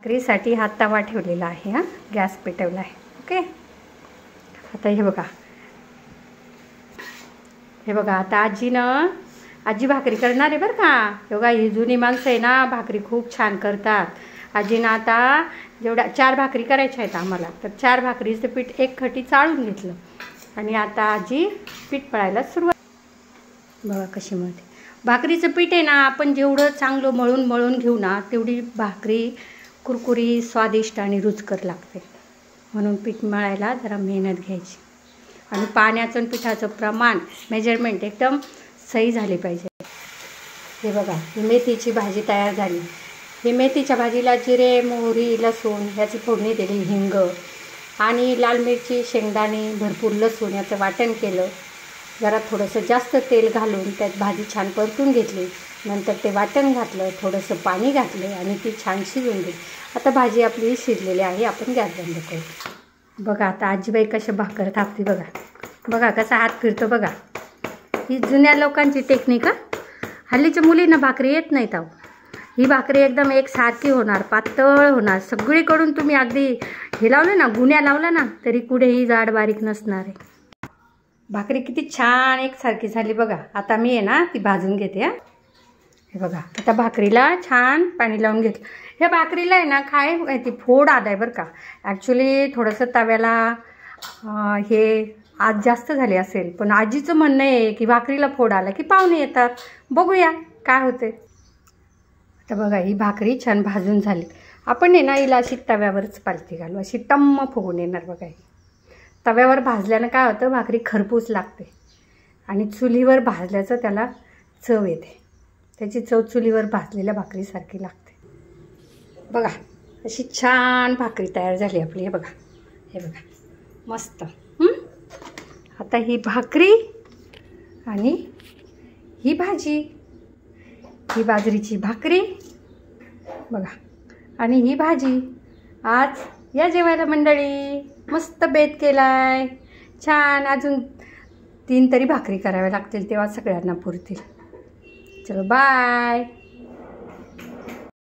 भाकरीसाठी हा तवा ठेवलेला आहे, हा गॅस पेटवला आहे. ओके, आता हे बघा आता आजी भाकरी करणार आहे बरं का. हे बघा, ही जुनी माणसं आहे ना, भाकरी खूप छान करतात. आजीनं आता जेवढ्या 4 भाकरी करायच्या आहेत आम्हाला, तर 4 भाकरीचं पीठ एक खटी चाळून घेतलं आणि आता आजी पीठ मळायला सुरुवात. बघा कशी मळते. भाकरीचं पीठ आहे ना, आपण जेवढं चांगलं मळून घेऊ ना, तेवढी भाकरी कुरकुरी, स्वादिष्ट आणि रुचकर लागते. म्हणून पीठ मळायला जरा मेहनत घ्यायची आणि पाण्याचं आणि पिठाचं प्रमाण, मेजरमेंट एकदम सही झाली पाहिजे. हे बघा, ही मेथीची भाजी तयार झाली. ही मेथीच्या भाजीला जिरे, मोहरी, लसूण याची फोडणी दिली, हिंग आणि लाल मिरची, शेंगदाणे, भरपूर लसूण याचं वाटण केलं. जरा थोडंसं जास्त तेल घालून त्यात भाजी छान परतून घेतली. नंतर ते वाटण घातलं, थोडंसं पाणी घातलं आणि ती छान शिजवून दिली. आता भाजी आपली शिजलेली आहे. आपण गॅस बंद करू. बघा आता आजीबाई कशा भाकर थापते. बघा कसा हात फिरतो बघा. ही जुन्या लोकांची टेक्निक. हल्लीच्या मुलींना भाकरी येत नाहीत अहो. ही भाकरी एकदम एकसारखी होणार, पातळ होणार. सगळीकडून तुम्ही अगदी हे लावलं ना, गुन्या लावला ना, तरी कुठेही जाड बारीक नसणार आहे. भाकरी किती छान एकसारखी झाली बघा. आता मी आहे ना ती भाजून घेते. हे बघा, आता भाकरीला छान पाणी लावून घेतलं. हे भाकरीला आहे ना काय ती फोड आलाय बरं का. ॲक्च्युली थोडंसं तव्याला हे आज जास्त झाले असेल, पण आजीचं म्हणणं आहे की भाकरीला फोड आला की पाहुणे येतात. बघूया काय होते. आता बघा, ही भाकरी छान भाजून झाली. आपण आहे ना हिला अशी तव्यावरच पालथी घालू, अशी टम्म फुगून येणार बघा. ही तव्यावर भाजल्यानं काय होतं, भाकरी खरपूस लागते आणि चुलीवर भाजल्याचं त्याला चव येते. त्याची चव चुलीवर भाजलेल्या भाकरीसारखी लागते. बघा अशी छान भाकरी तयार झाली आपली. हे बघा मस्त. आता ही भाकरी आणि ही भाजी, ही बाजरीची भाकरी बघा आणि ही भाजी. आज या जेवायला मंडळी. मस्त बेत केलाय छान. अजून 3 तरी भाकरी कराव्या लागतील, तेव्हा सगळ्यांना पुरतील. चलो बाय.